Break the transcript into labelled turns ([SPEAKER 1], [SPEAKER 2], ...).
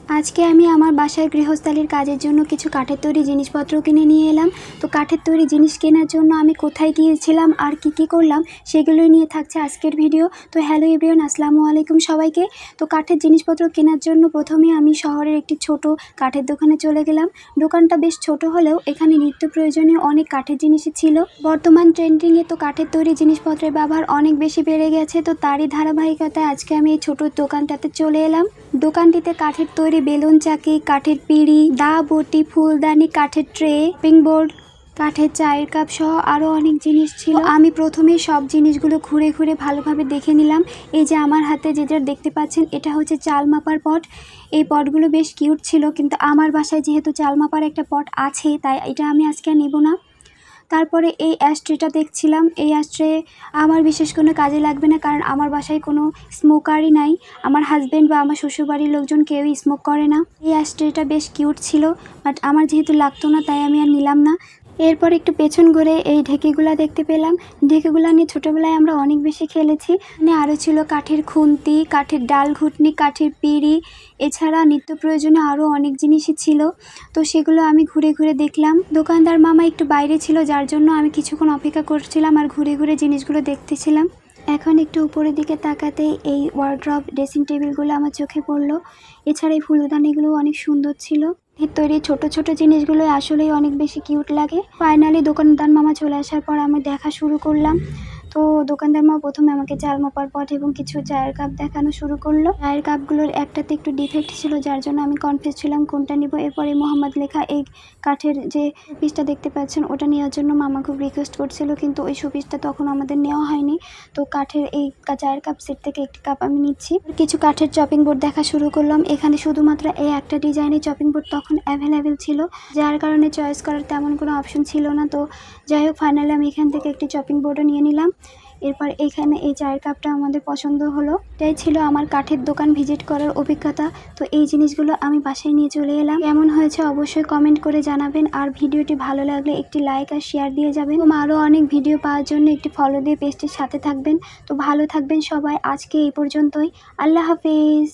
[SPEAKER 1] আজকে আমি আমার বাসায় গৃহস্থালির কাজের জন্য কিছু কাঠের তৈরি জিনিসপত্র কিনে নিয়ে এলাম। তো কাঠের তৈরি জিনিস কেনার জন্য আমি কোথায় গিয়েছিলাম আর কি করলাম সেগুলোই নিয়ে থাকছে আজকের ভিডিও। তো হ্যালো এভরিওয়ান, আসসালামু আলাইকুম সবাইকে। তো কাঠের জিনিসপত্র কেনার জন্য প্রথমে আমি শহরের একটি ছোট কাঠের দোকানে চলে গেলাম। দোকানটা বেশ ছোট হলেও এখানে নিত্য প্রয়োজনীয় অনেক কাঠের জিনিসই ছিল। বর্তমান ট্রেন্ডিংয়ে তো কাঠের তৈরি জিনিসপত্রের ব্যবহার অনেক বেশি বেড়ে গেছে। তো তারই ধারাবাহিকতায় আজকে আমি এই ছোট দোকানটাতে চলে এলাম। দোকানটিতে কাঠের তৈরি বেলুন চাকি, কাঠের পিঁড়ি, দা বটি, ফুলদানি, কাঠের ট্রে, পিংবোর্ড, কাঠের চায়ের কাপ সহ আরও অনেক জিনিস ছিল। আমি প্রথমেই সব জিনিসগুলো ঘুরে ঘুরে ভালোভাবে দেখে নিলাম। এই যে আমার হাতে যেটা দেখতে পাচ্ছেন এটা হচ্ছে চাল মাপার পট। এই পটগুলো বেশ কিউট ছিল, কিন্তু আমার বাসায় যেহেতু চাল মাপার একটা পট আছে তাই এটা আমি আজকে নেব না। তারপরে এই অ্যাশট্রেটা দেখছিলাম। এই অ্যাশট্রে আমার বিশেষ কোনো কাজে লাগবে না, কারণ আমার বাসায় কোনো স্মোকারই নাই। আমার হাজব্যান্ড বা আমার শ্বশুরবাড়ির লোকজন কেউই স্মোক করে না। এই অ্যাশট্রেটা বেশ কিউট ছিল, বাট আমার যেহেতু লাগতো না তাই আমি আর নিলাম না। এরপর একটু পেছন ঘুরে এই ঢেকিগুলা দেখতে পেলাম। ঢেকিগুলা নিয়ে ছোটোবেলায় আমরা অনেক বেশি খেলেছি। মানে আরও ছিল কাঠের খুন্তি, কাঠের ডাল ঘুটনি, কাঠের পিঁড়ি, এছাড়া নিত্য প্রয়োজনে আরও অনেক জিনিসই ছিল। তো সেগুলো আমি ঘুরে ঘুরে দেখলাম। দোকানদার মামা একটু বাইরে ছিল, যার জন্য আমি কিছুক্ষণ অপেক্ষা করছিলাম আর ঘুরে ঘুরে জিনিসগুলো দেখতেছিলাম। এখন একটু উপরের দিকে তাকাতেই এই ওয়ার্ড্রব, ড্রেসিং টেবিলগুলো আমার চোখে পড়লো। এছাড়া এই ফুলদানিগুলো অনেক সুন্দর ছিল। এর তৈরি ছোট ছোট জিনিসগুলো আসলেই অনেক বেশি কিউট লাগে। ফাইনালি দোকানদার মামা চলে আসার পর আমি দেখা শুরু করলাম। তো দোকানদার মামা প্রথমে আমাকে চাল মাপার পট এবং কিছু চায়ের কাপ দেখানো শুরু করলো। চায়ের কাপগুলোর একটাতে একটু ডিফেক্ট ছিল, যার জন্য আমি কনফিউজ ছিলাম কোনটা নিব। এরপরে মোহাম্মদ লেখা এই কাঠের যে শোপিসটা দেখতে পাচ্ছেন ওটা নেওয়ার জন্য মামা খুব রিকোয়েস্ট করছিল, কিন্তু ওই শোপিসটা তখন আমাদের নেওয়া হয়নি। তো কাঠের এই চায়ের কাপ সেট থেকে একটি কাপ আমি নিচ্ছি। কিছু কাঠের চপিং বোর্ড দেখা শুরু করলাম। এখানে শুধুমাত্র এই একটা ডিজাইনের চপিং বোর্ড তখন অ্যাভেলেবেল ছিল, যার কারণে চয়েস করার তেমন কোনো অপশন ছিল না। তো যাই হোক, ফাইনালি আমি এখান থেকে একটি চপিং বোর্ডও নিয়ে নিলাম। এরপর এখানে এই চায়ের কাপটা আমাদের পছন্দ হলো। এটাই ছিল আমার কাঠের দোকান ভিজিট করার অভিজ্ঞতা। তো এই জিনিসগুলো আমি বাসায় নিয়ে চলে এলাম। কেমন হয়েছে অবশ্যই কমেন্ট করে জানাবেন, আর ভিডিওটি ভালো লাগলে একটি লাইক আর শেয়ার দিয়ে যাবেন। আরও অনেক ভিডিও পাওয়ার জন্য একটি ফলো দিয়ে পেজটির সাথে থাকবেন। তো ভালো থাকবেন সবাই। আজকে এই পর্যন্তই। আল্লাহ হাফেজ।